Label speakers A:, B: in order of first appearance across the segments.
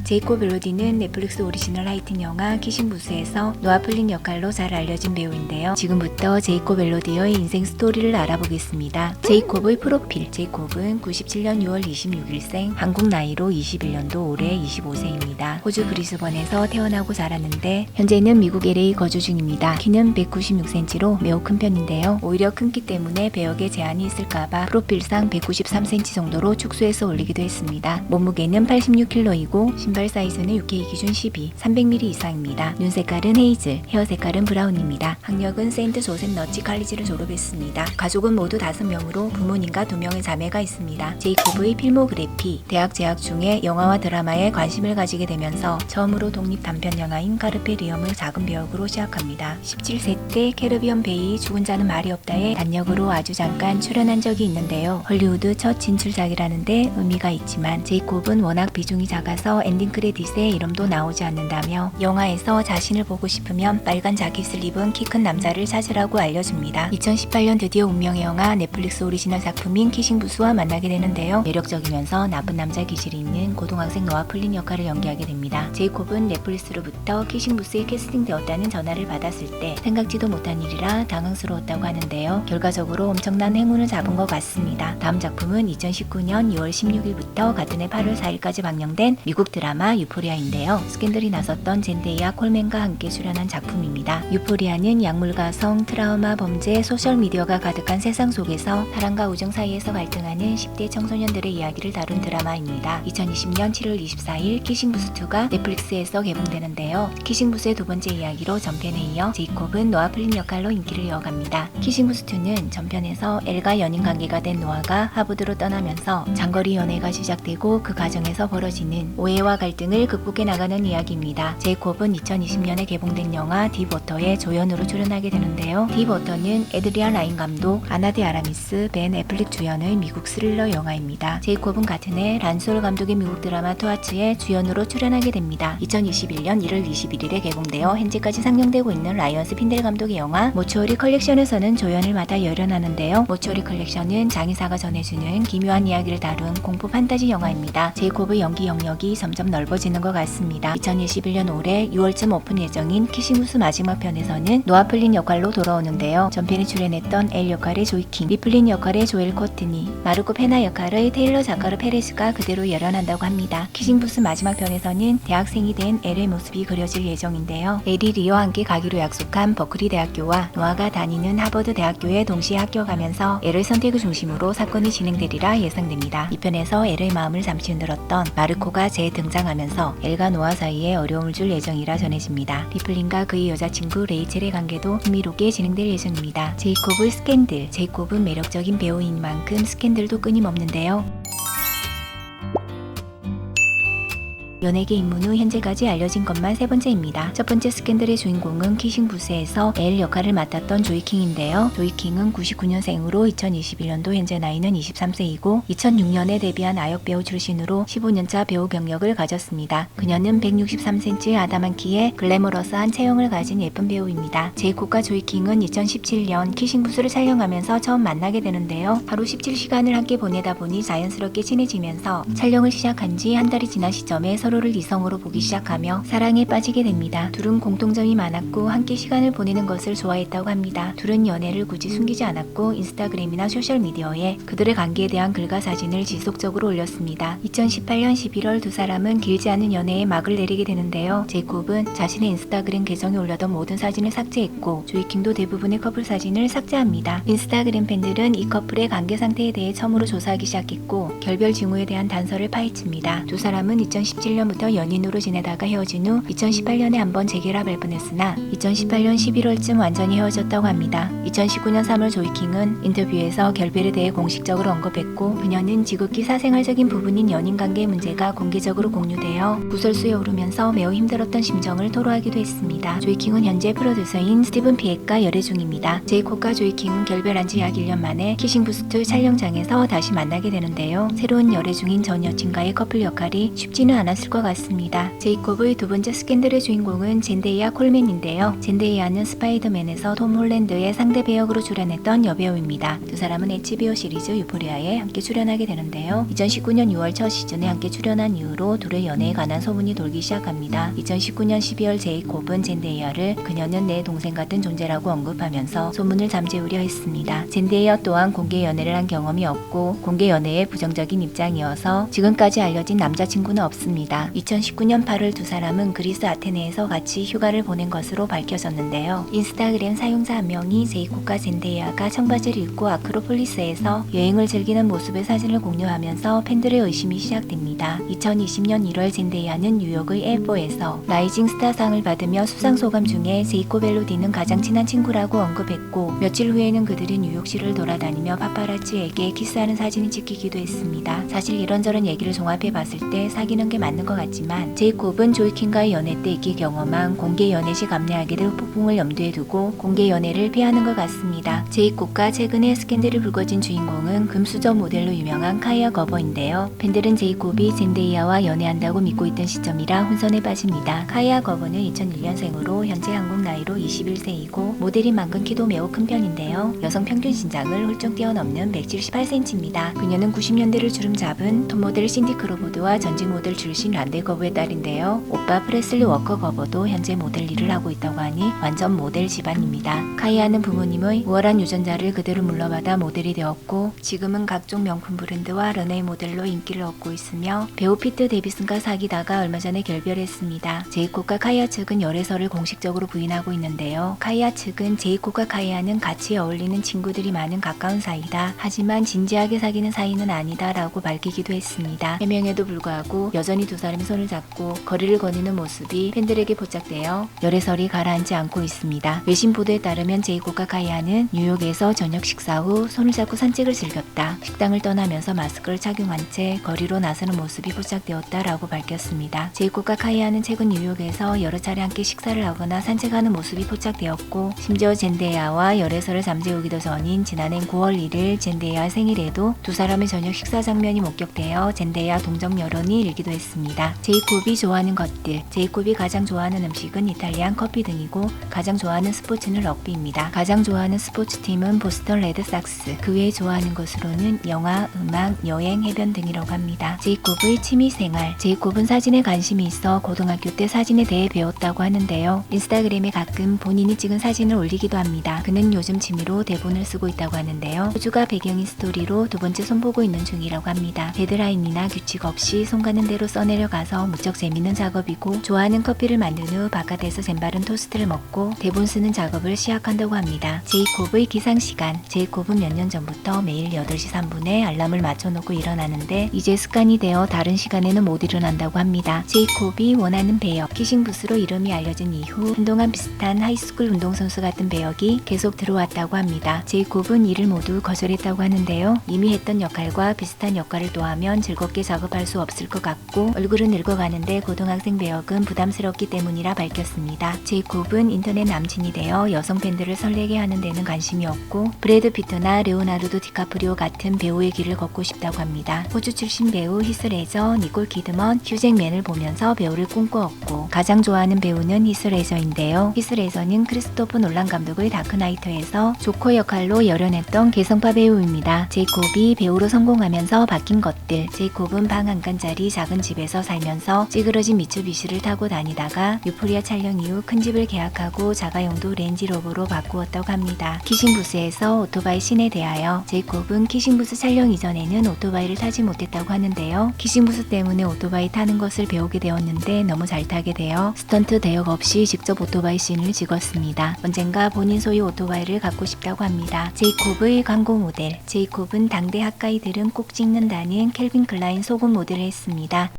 A: 제이콥 엘로디는 넷플릭스 오리지널 하이틴 영화 키싱 부스에서 노아 플린 역할로 잘 알려진 배우인데요. 지금부터 제이콥 엘로디의 인생 스토리를 알아보겠습니다. 제이콥의 프로필. 제이콥은 97년 6월 26일생, 한국 나이로 21년도 올해 25세입니다. 호주 브리스번에서 태어나고 자랐는데 현재는 미국 LA 거주 중입니다. 키는 196cm로 매우 큰 편인데요. 오히려 큰 키 때문에 배역에 제한이 있을까봐 프로필상 193cm 정도로 축소해서 올리기도 했습니다. 몸무게는 86kg이고 신발 사이즈는 UK 기준 12, 300mm 이상입니다. 눈 색깔은 헤이즐, 헤어 색깔은 브라운입니다. 학력은 세인트 조셉 너치 칼리지를 졸업했습니다. 가족은 모두 5명으로 부모님과 2명의 자매가 있습니다. 제이콥의 필모그래피. 대학 재학 중에 영화와 드라마에 관심을 가지게 되면서 처음으로 독립 단편 영화인 카르페 디엄을 작은 배역으로 시작합니다. 17세 때 캐리비안 베이 죽은 자는 말이 없다에 단역으로 아주 잠깐 출연한 적이 있는데요. 헐리우드 첫 진출작이라는데 의미가 있지만 제이콥은 워낙 비중이 작아서 엔딩 크레딧에 이름도 나오지 않는다며 영화에서 자신을 보고 싶으면 빨간 자켓을 입은 키 큰 남자를 찾으라고 알려줍니다. 2018년 드디어 운명의 영화 넷플릭스 오리지널 작품인 키싱 부스와 만나게 되는데요. 매력적이면서 나쁜 남자 기질이 있는 고등학생 노아 플린 역할을 연기하게 됩니다. 제이콥은 넷플릭스로부터 키싱 부스에 캐스팅되었다는 전화를 받았을 때 생각지도 못한 일이라 당황스러웠다고 하는데요. 결과적으로 엄청난 행운을 잡은 것 같습니다. 다음 작품은 2019년 2월 16일부터 같은 해 8월 4일까지 방영된 미국 드라마 유포리아인데요. 스캔들이 나섰던 젠데이아 콜맨과 함께 출연한 작품입니다. 유포리아는 약물가성, 트라우마, 범죄, 소셜미디어가 가득한 세상 속에서 사랑과 우정 사이에서 갈등하는 10대 청소년들의 이야기를 다룬 드라마입니다. 2020년 7월 24일 키싱부스2가 넷플릭스에서 개봉되는데요. 키싱부스의 두 번째 이야기로 전편에 이어 제이콥은 노아 플린 역할로 인기를 이어갑니다. 키싱부스2는 전편에서 엘과 연인 관계가 된 노아가 하버드로 떠나면서 장거리 연애가 시작되고 그 과정에서 벌어지는 오해와 갈등을 극복해 나가는 이야기입니다. 제이콥은 2020년에 개봉된 영화 딥워터에 조연으로 출연하게 되는데요. 딥워터는 에드리안 라인 감독, 아나 데 아라미스, 벤 애플릭 주연의 미국 스릴러 영화입니다. 제이콥은 같은 해 란솔 감독의 미국 드라마 투아츠에 주연으로 출연하게 됩니다. 2021년 1월 21일에 개봉되어 현재까지 상영되고 있는 라이언스 핀델 감독의 영화 모추어리 컬렉션에서는 조연을 맡아 열연하는데요. 모추어리 컬렉션은 장의사가 전해주는 기묘한 이야기를 다룬 공포 판타지 영화입니다. 제이콥의 연기 영역이 점점 넓어지는 것 같습니다. 2021년 올해 6월쯤 오픈 예정인 키싱부스 마지막 편에서는 노아 플린 역할로 돌아오는데요. 전편에 출연했던 엘 역할의 조이킹, 리플린 역할의 조엘 코트니, 마르코 페나 역할의 테일러 자카르 페레스가 그대로 열연한다고 합니다. 키싱부스 마지막 편에서는 대학생이 된 엘의 모습이 그려질 예정인데요. 엘이 리오와 함께 가기로 약속한 버클리 대학교와 노아가 다니는 하버드 대학교에 동시에 합격하면서 엘의 선택을 중심으로 사건이 진행되리라 예상됩니다. 이 편에서 엘의 마음을 잠시 흔들었던 마르코가 재등장하면서 엘과 노아 사이에 어려움을 줄 예정이라 전해집니다. 리플린과 그의 여자친구 레이첼의 관계도 흥미롭게 진행될 예정입니다. 제이콥의 스캔들. 제이콥은 매력적인 배우인 만큼 스캔들도 끊임없는데요. 연예계 입문 후 현재까지 알려진 것만 3번째입니다. 첫 번째 스캔들의 주인공은 키싱부스에서 엘 역할을 맡았던 조이킹인데요. 조이킹은 99년생으로 2021년도 현재 나이는 23세이고 2006년에 데뷔한 아역 배우 출신으로 15년차 배우 경력을 가졌습니다. 그녀는 163cm의 아담한 키에 글래머러스한 체형을 가진 예쁜 배우입니다. 제이콥과 조이킹은 2017년 키싱부스를 촬영하면서 처음 만나게 되는데요. 하루 17시간을 함께 보내다 보니 자연스럽게 친해지면서 촬영을 시작한 지 한 달이 지난 시점에 서로를 이성으로 보기 시작하며 사랑에 빠지게 됩니다. 둘은 공통점이 많았고 함께 시간을 보내는 것을 좋아했다고 합니다. 둘은 연애를 굳이 숨기지 않았고 인스타그램이나 소셜미디어에 그들의 관계에 대한 글과 사진을 지속적으로 올렸습니다. 2018년 11월 두 사람은 길지 않은 연애에 막을 내리게 되는데요. 제이콥은 자신의 인스타그램 계정에 올려던 모든 사진을 삭제했고 조이킹도 대부분의 커플 사진을 삭제합니다. 인스타그램 팬들은 이 커플의 관계 상태에 대해 처음으로 조사하기 시작했고 결별 징후에 대한 단서를 파헤칩니다. 두 사람은 2017년부터 연인으로 지내다가 헤어진 후 2018년에 한번 재결합할 뻔했으나 2018년 11월쯤 완전히 헤어졌다고 합니다. 2019년 3월 조이킹은 인터뷰에서 결별에 대해 공식적으로 언급했고 그녀는 지극히 사생활적인 부분인 연인관계의 문제가 공개적으로 공유되어 구설수에 오르면서 매우 힘들었던 심정을 토로하기도 했습니다. 조이킹은 현재 프로듀서인 스티븐 피엣과 열애 중입니다. 제이콥과 조이킹은 결별한 지 약 1년 만에 키싱부스2 촬영장에서 다시 만나게 되는데요. 새로운 열애 중인 전 여친과의 커플 역할이 쉽지는 않았을 궁금하실 것 같습니다. 제이콥의 두 번째 스캔들의 주인공은 젠데이아 콜맨인데요. 젠데이아는 스파이더맨에서 톰 홀랜드의 상대 배역으로 출연했던 여배우입니다. 두 사람은 HBO 시리즈 유포리아에 함께 출연하게 되는데요. 2019년 6월 첫 시즌에 함께 출연한 이후로 둘의 연애에 관한 소문이 돌기 시작합니다. 2019년 12월 제이콥은 젠데이아를 그녀는 내 동생 같은 존재라고 언급하면서 소문을 잠재우려 했습니다. 젠데이아 또한 공개 연애를 한 경험이 없고 공개 연애에 부정적인 입장이어서 지금까지 알려진 남자친구는 없습니다. 2019년 8월 두 사람은 그리스 아테네에서 같이 휴가를 보낸 것으로 밝혀졌는데요. 인스타그램 사용자 한 명이 제이콥과 젠데이아가 청바지를 입고 아크로폴리스에서 여행을 즐기는 모습의 사진을 공유하면서 팬들의 의심이 시작됩니다. 2020년 1월 젠데이아는 뉴욕의 에어포에서 라이징 스타상을 받으며 수상소감 중에 제이콥 엘로디는 가장 친한 친구라고 언급했고 며칠 후에는 그들이 뉴욕시를 돌아다니며 파파라치에게 키스하는 사진이 찍히기도 했습니다. 사실 이런저런 얘기를 종합해 봤을 때 사귀는 게 맞는 것 같지만 제이콥은 조이킨과의 연애 때 있기 경험한 공개 연애 시 감내하게 될 폭풍을 염두에 두고 공개 연애를 피하는 것 같습니다. 제이콥과 최근에 스캔들이 불거진 주인공은 금수저 모델로 유명한 카이아 거버인데요. 팬들은 제이콥이 젠데이아와 연애한다고 믿고 있던 시점이라 혼선에 빠집니다. 카이아 거버는 2001년생으로 현재 한국 나이로 21세이고 모델인 만큼 키도 매우 큰 편인데요. 여성 평균 신장을 훌쩍 뛰어넘는 178cm입니다. 그녀는 90년대를 주름 잡은 톱 모델 신디 크로보드와 전직 모델 출신 란데 거버의 딸인데요. 오빠 프레슬리 워커 거버도 현재 모델 일을 하고 있다고 하니 완전 모델 집안입니다. 카이아는 부모님의 우월한 유전자를 그대로 물러받아 모델이 되었고 지금은 각종 명품 브랜드와 런웨이 모델로 인기를 얻고 있으며 배우 피트 데비슨과 사귀다가 얼마 전에 결별했습니다. 제이콥과 카이아 측은 열애설을 공식적으로 부인하고 있는데요. 카이아 측은 제이콥과 카이아는 같이 어울리는 친구들이 많은 가까운 사이다. 하지만 진지하게 사귀는 사이는 아니다 라고 밝히기도 했습니다. 해명에도 불구하고 여전히 두 사람이 손을 잡고 거리를 거니는 모습이 팬들에게 포착되어 열애설이 가라앉지 않고 있습니다. 외신 보도에 따르면 제이콥과 카이아는 뉴욕에서 저녁 식사 후 손을 잡고 산책을 즐겼다. 식당을 떠나면서 마스크를 착용한 채 거리로 나서는 모습이 포착되었다라고 밝혔습니다. 제이콥과 카이아는 최근 뉴욕에서 여러 차례 함께 식사를 하거나 산책하는 모습이 포착되었고 심지어 젠데이아와 열애설을 잠재우기도 전인 지난해 9월 1일 젠데이아 생일에도 두 사람의 저녁 식사 장면이 목격되어 젠데이아 동정 여론이 일기도 했습니다. 제이콥이 좋아하는 것들 제이콥이 가장 좋아하는 음식은 이탈리안 커피 등이고 가장 좋아하는 스포츠는 럭비입니다. 가장 좋아하는 스포츠팀은 보스턴 레드삭스 그 외에 좋아하는 것으로는 영화, 음악, 여행, 해변 등이라고 합니다. 제이콥의 취미생활 제이콥은 사진에 관심이 있어 고등학교 때 사진에 대해 배웠다고 하는데요. 인스타그램에 가끔 본인이 찍은 사진을 올리기도 합니다. 그는 요즘 취미로 대본을 쓰고 있다고 하는데요. 호주가 배경인 스토리로 두 번째 손보고 있는 중이라고 합니다. 데드라인이나 규칙 없이 손 가는 대로 써내려가서 무척 재밌는 작업이고 좋아하는 커피를 만든 후 바깥에서 잼바른 토스트를 먹고 대본 쓰는 작업을 시작한다고 합니다. 제이콥의 기상시간 제이콥은 몇 년 전부터 매일 8시 3분에 알람을 맞춰놓고 일어나는데 이제 습관이 되어 다른 시간에는 못 일어난다고 합니다. 제이콥이 원하는 배역 키싱부스로 이름이 알려진 이후 한동안 비슷한 하이스쿨 운동선수 같은 배역이 계속 들어왔다고 합니다. 제이콥은 이를 모두 거절했다고 하는데요. 이미 했던 역할과 비슷한 역할을 또 하면 즐겁게 작업할 수 없을 것 같고 얼굴은 늙어가는데 고등학생 배역은 부담스럽기 때문이라 밝혔습니다. 제이콥은 인터넷 남친이 되어 여성 팬들을 설레게 하는 데는 관심이 없고 브래드 피트나 레오나르도 디카프리오 같은 배우의 길을 걷고 싶다고 합니다. 호주 출신 배우 히스 레저, 니콜 키드먼, 휴 잭맨을 보면서 배우를 꿈꿔왔고 가장 좋아하는 배우는 히스 레저인데요. 히스 레저는 크리스토프 놀란 감독의 다크나이트에서 조커 역할로 열연했던 개성파 배우입니다. 제이콥이 배우로 성공하면서 바뀐 것들 제이콥은 방 한 칸짜리 작은 집에서 살면서 찌그러진 미츠비시를 타고 다니다가 유포리아 촬영 이후 큰 집을 계약하고 자가용도 렌지로버로 바꾸었다고 합니다. 키싱부스에서 오토바이 씬에 대하여 제이콥은 키싱부스 촬영 이전에는 오토바이를 타지 못했다고 하는데요. 키싱부스 때문에 오토바이 타는 것을 배우게 되었는데 너무 잘 타게 되어 스턴트 대역 없이 직접 오토바이 씬을 찍었습니다. 언젠가 본인 소유 오토바이를 갖고 싶다고 합니다. 제이콥의 광고 모델 제이콥은 당대 핫가이들은 꼭 찍는다는 캘빈 클라인 속옷 모델을 했습니다.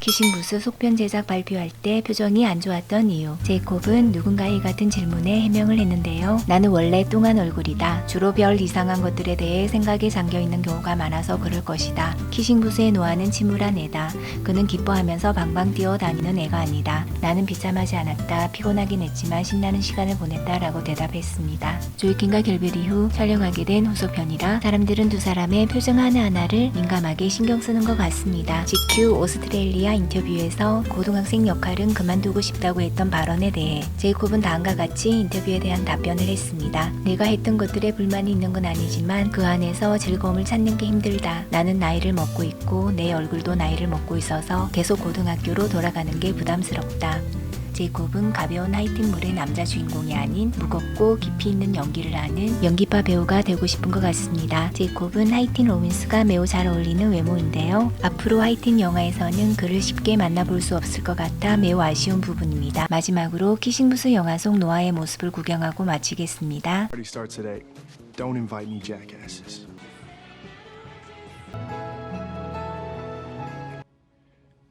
A: 키싱부스 속편 제작 발표할 때 표정이 안 좋았던 이유. 제이콥은 누군가의 같은 질문에 해명을 했는데요. 나는 원래 뚱한 얼굴이다. 주로 별 이상한 것들에 대해 생각에 잠겨있는 경우가 많아서 그럴 것이다. 키싱부스의 노아는 침울한 애다. 그는 기뻐하면서 방방 뛰어다니는 애가 아니다. 나는 비참하지 않았다. 피곤하긴 했지만 신나는 시간을 보냈다라고 대답했습니다. 조이킨과 결별 이후 촬영하게 된 후속편이라 사람들은 두 사람의 표정 하나하나를 민감하게 신경 쓰는 것 같습니다. GQ 오스트레일리아 인터뷰에서 고등학생 역할은 그만두고 싶다고 했던 발언에 대해 제이콥은 다음과 같이 인터뷰에 대한 답변을 했습니다. 내가 했던 것들에 불만이 있는 건 아니지만 그 안에서 즐거움을 찾는 게 힘들다. 나는 나이를 먹고 있고 내 얼굴도 나이를 먹고 있어서 계속 고등학교로 돌아가는 게 부담스럽다. 제이콥은 가벼운 하이틴물의 남자 주인공이 아닌 무겁고 깊이 있는 연기를 하는 연기파 배우가 되고 싶은 것 같습니다. 제이콥은 하이틴 로맨스가 매우 잘 어울리는 외모인데요. 앞으로 하이틴 영화에서는 그를 쉽게 만나볼 수 없을 것 같아 매우 아쉬운 부분입니다. 마지막으로 키싱부스 영화 속 노아의 모습을 구경하고 마치겠습니다.
B: Party starts at 8. Don't invite any jackasses.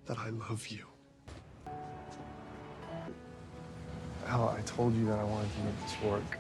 B: That I love you. Al, I told you that I wanted to make this work.